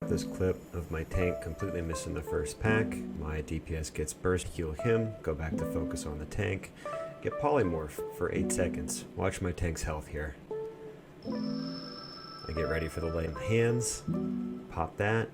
This clip of my tank completely missing the first pack. My DPS gets burst, heal him, go back to focus on the tank, get polymorph for 8 seconds. Watch my tank's health here. I get ready for the lay hands, pop that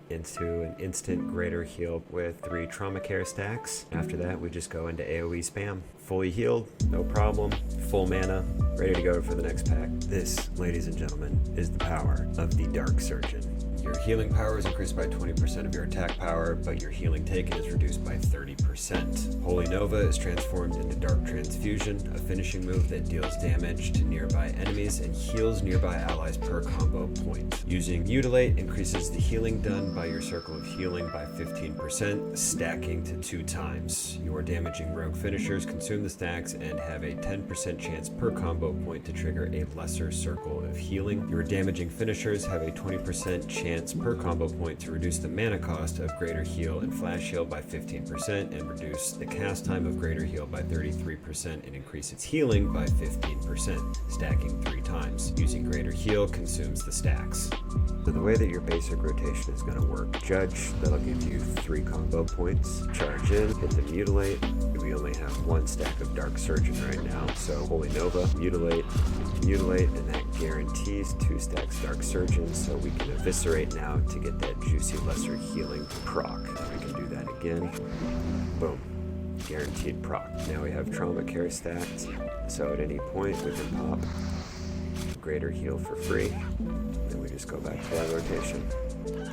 into an instant greater heal with 3 trauma care stacks. After that, we just go into AoE spam. Fully healed, no problem, full mana, ready to go for the next pack. This, ladies and gentlemen, is the power of the Dark Surgeon. Your healing power is increased by 20% of your attack power, but your healing taken is reduced by 30%. Holy Nova is transformed into Dark Transfusion, a finishing move that deals damage to nearby enemies and heals nearby allies per combo point. Using Mutilate increases the healing done by your circle of healing by 15%, stacking to 2 times. Your damaging rogue finishers consume the stacks and have a 10% chance per combo point to trigger a lesser circle of healing. Your damaging finishers have a 20% chance per combo point to reduce the mana cost of Greater Heal and Flash Heal by 15% and reduce the cast time of Greater Heal by 33% and increase its healing by 15%, stacking 3 times. Using Greater Heal consumes the stacks. So the way that your basic rotation is going to work, Judge, that'll give you 3 combo points. Charge in, hit the Mutilate. We only have 1 stack of Dark Surgeon right now, so Holy Nova, Mutilate, and that guarantees 2 stacks Dark Surgeon, so we can eviscerate now to get that juicy lesser healing proc. We can do that again. Boom. Guaranteed proc. Now we have trauma care stacked, so at any point we can pop Greater Heal for free. Then we just go back to our rotation.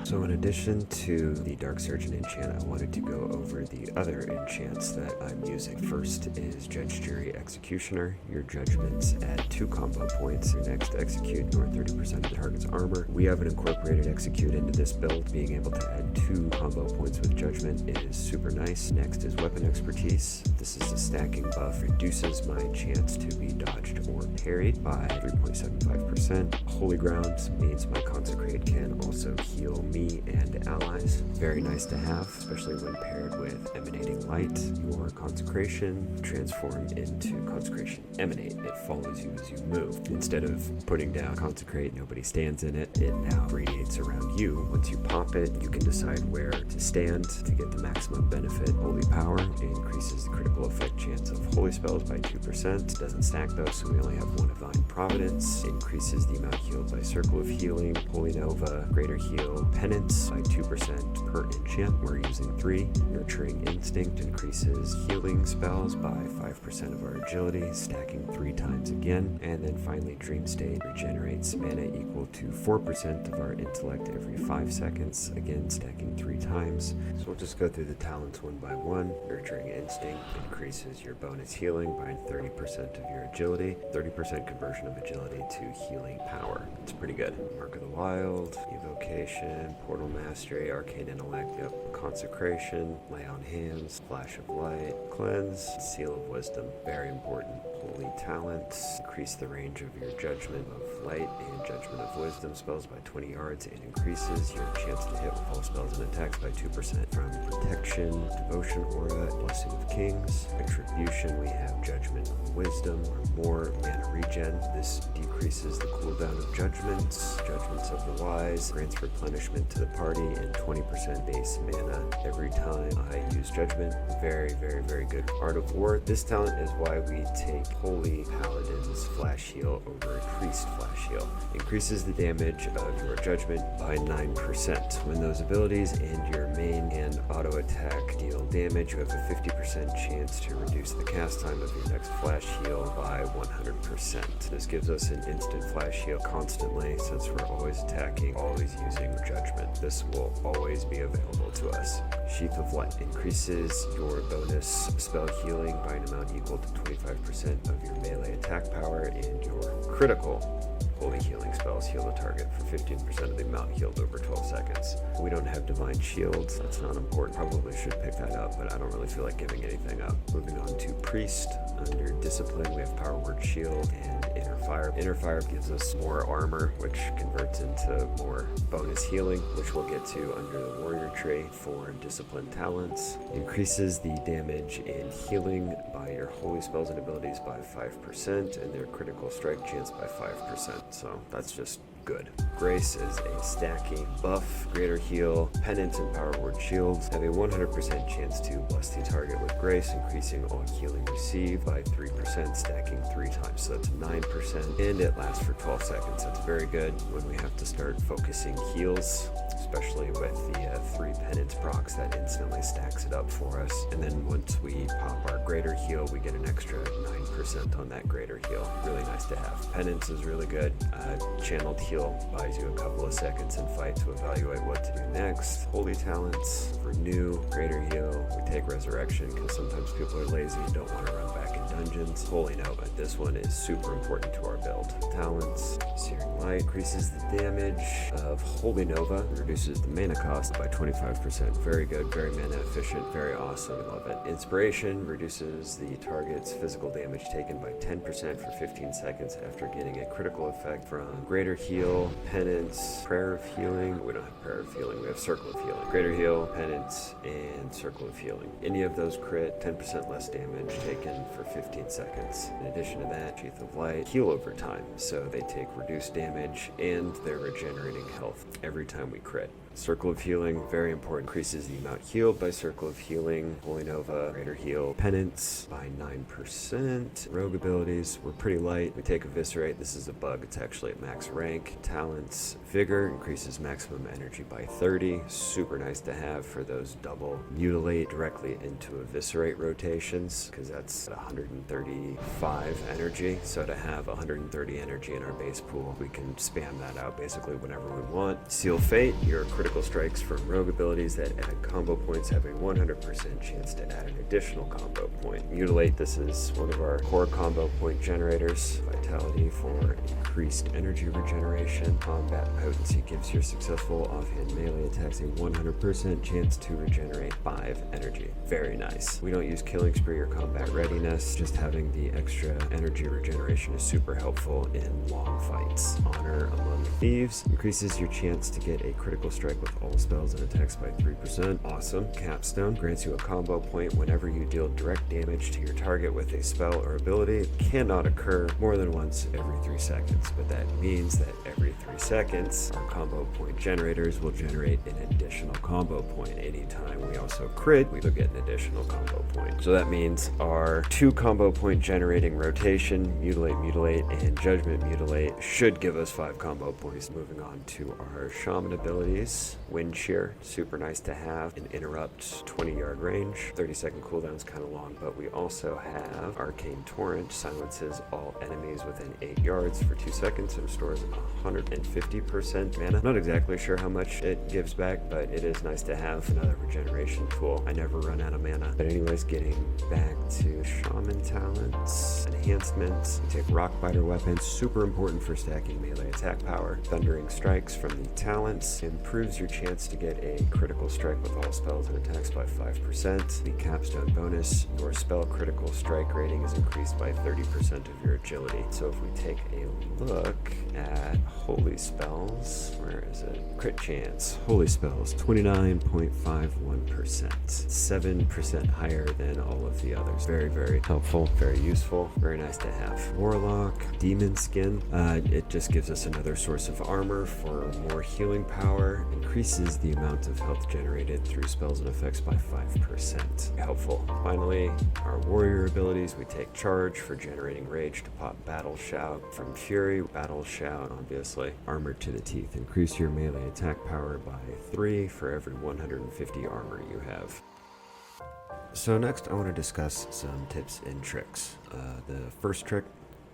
So in addition to the Dark Surgeon enchant, I wanted to go over the other enchants that I'm using. First is Judge, Jury, Executioner. Your judgments add 2 combo points. Your next execute nor 30% of the target's armor. We haven't incorporated execute into this build. Being able to add 2 combo points with judgment is super nice. Next is Weapon Expertise. This is a stacking buff. Reduces my chance to be dodged or parried by 3.75%. Holy Ground means my Consecrate can also heal me and allies. Very nice to have, especially when paired with Emanating Light. Your Consecration transform into Consecration Emanate. It follows you as you move. Instead of putting down Consecrate, nobody stands in it, it now radiates around you. Once you pop it, you can decide where to stand to get the maximum benefit. Holy Power increases the critical effect chance of holy spells by 2%. Doesn't stack though, so we only have 1 Divine Providence. Increases the amount healed by Circle of Healing. Holy Nova, Greater Heal, Penance by 2% per enchant. We're using 3. Nurturing Instinct increases healing spells by 5% of our agility, stacking 3 times again. And then finally, Dream State regenerates mana equal to 4% of our intellect every 5 seconds, again stacking 3 times. So we'll just go through the talents one by one. Nurturing Instinct increases your bonus healing by 30% of your agility, 30% conversion of agility to healing power. It's pretty good. Mark of the Wild, Evocation, Portal Mastery, Arcane Intellect, Consecration, Lay on Hands, Flash of Light, Cleanse, Seal of Wisdom, very important. Holy Talents, increase the range of your Judgment of Light and Judgment of Wisdom spells by 20 yards and increases your chance to hit with all spells and attacks by 2%. From Protection, Devotion Aura, Blessing of Kings, Retribution, we have Judgment of Wisdom or more, mana regen. This decreases the cooldown of Judgments, Judgments of the Wise, grants replenishment to the party and 20% base mana every time I use Judgment. Very, very, very good. Art of War. This talent is why we take Holy Paladin's Flash Heal over Priest Flash Heal. Increases the damage of your Judgment by 9%. When those abilities and your main and auto attack deal damage, you have a 50% chance to reduce the cast time of your next Flash Heal by 100%. This gives us an instant Flash Heal constantly since we're always attacking, always using Judgment. This will always be available to us. Sheath of Light increases your bonus spell healing by an amount equal to 25% of your melee attack power, and your critical holy healing spells heal the target for 15% of the amount healed over 12 seconds. We don't have Divine Shields, that's not important. Probably should pick that up, but I don't really feel like giving anything up. Moving on to Priest. Under Discipline, we have Power Word Shield and Inner Fire. Inner Fire gives us more armor, which converts into more bonus healing, which we'll get to under the Warrior tree. For Discipline talents, increases the damage and healing by your holy spells and abilities by 5% and their critical strike chance by 5%. So that's just good. Grace is a stacking buff. Greater heal, penance, and power word shields have a 100% chance to bless the target with grace, increasing all healing received by 3%, stacking 3 times, so that's 9%, and it lasts for 12 seconds. That's very good when we have to start focusing heals, especially with the 3 penance procs. That instantly stacks it up for us. And then once we pop our greater heal, we get an extra 9% on that greater heal. Really nice to have. Penance is really good. Channeled heal buys you a couple of seconds in fight to evaluate what to do next. Holy talents, renew, greater heal. We take resurrection because sometimes people are lazy and don't want to run back in dungeons. Holy Nova, this one is super important to our build. Talents, Searing Light increases the damage of Holy Nova, reduces the mana cost by 25%. Very good, very mana efficient, very awesome. Love it. Inspiration reduces the target's physical damage taken by 10% for 15 seconds after getting a critical effect from Greater Heal, Penance, Prayer of Healing. We don't have Prayer of Healing, we have Circle of Healing. Greater Heal, Penance, and Circle of Healing. Any of those crit, 10% less damage taken for 15 seconds. In addition to that, Sheath of Light, heal over time, so they take reduced damage and they're regenerating health every time we crit. Circle of Healing, very important, increases the amount healed by Circle of Healing. Holy Nova, Greater Heal, Penance by 9%. Rogue abilities, we're pretty light. We take Eviscerate, this is a bug, it's actually at max rank. Talents, Vigor, increases maximum energy by 30. Super nice to have for those double mutilate directly into Eviscerate rotations, because that's 135 energy. So to have 130 energy in our base pool, we can spam that out basically whenever we want. Seal Fate, your critical strikes from rogue abilities that add combo points have a 100% chance to add an additional combo point. Mutilate, this is one of our core combo point generators. Vitality for increased energy regeneration. Combat Potency gives your successful offhand melee attacks a 100% chance to regenerate 5 energy. Very nice. We don't use Killing Spree or Combat Readiness. Just having the extra energy regeneration is super helpful in long fights. Honor Among Thieves increases your chance to get a critical strike with all spells and attacks by 3%. Awesome. Capstone grants you a combo point whenever you deal direct damage to your target with a spell or ability. It cannot occur more than once every 3 seconds, but that means that every 3 seconds, our combo point generators will generate an additional combo point. Anytime we also crit, we will get an additional combo point. So that means our 2 combo point generating rotation, Mutilate, and Judgment Mutilate should give us 5 combo points. Moving on to our Shaman abilities. Wind Shear, super nice to have. An interrupt 20-yard range. 30-second cooldown is kind of long, but we also have Arcane Torrent, silences all enemies within 8 yards for 2 seconds and restores 150% mana. Not exactly sure how much it gives back, but it is nice to have another regeneration tool. I never run out of mana. But anyways, getting back to Shaman talents, enhancements. We take Rockbiter weapons, super important for stacking melee attack power. Thundering Strikes from the talents improves your chance to get a critical strike with all spells and attacks by 5%. The capstone bonus, your spell critical strike rating is increased by 30% of your agility. So if we take a look at holy spells, where is it? Crit chance. Holy spells, 29.51%. 7% higher than all of the others. Very, very helpful, very useful, very nice to have. Warlock, Demon Skin. It just gives us another source of armor for more healing power. Increases the amount of health generated through spells and effects by 5%. Helpful. Finally, our warrior abilities. We take Charge for generating rage to pop Battle Shout. From Fury, Battle Shout, obviously. Armor to the Teeth. Increase your melee attack power by 3 for every 150 armor you have. So next I want to discuss some tips and tricks. The first trick,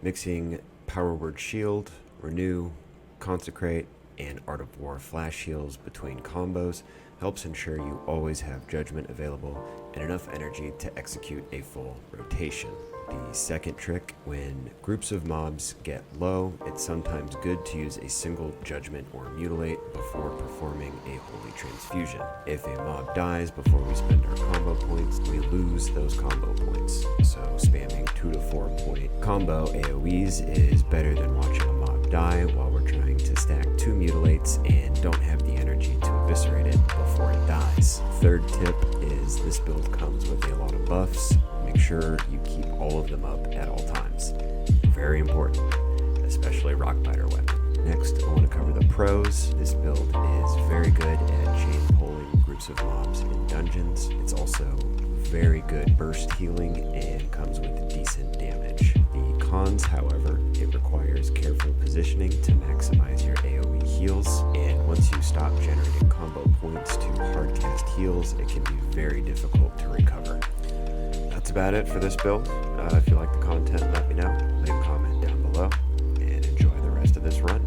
mixing Power Word Shield, Renew, Consecrate, and Art of War flash heals between combos helps ensure you always have Judgment available and enough energy to execute a full rotation. The second trick, when groups of mobs get low, it's sometimes good to use a single Judgment or Mutilate before performing a Holy Transfusion. If a mob dies before we spend our combo points, we lose those combo points. So spamming 2 to 4 point combo AoEs is better than watching a mob die while we're trying to stack 2 Mutilates and don't have the energy to eviscerate it before it dies. Third tip is this build comes with a lot of buffs. Make sure you keep all of them up at all times. Very important, especially Rockbiter weapon. Next, I want to cover the pros. This build is very good at chain pulling groups of mobs in dungeons. It's also very good burst healing and comes with decent damage. The cons, however, it requires careful positioning to maximize your AoE heals, and once you stop generating combo points to hardcast heals, it can be very difficult to recover. That's about it for this build. If you like the content, let me know. Leave a comment down below, and enjoy the rest of this run.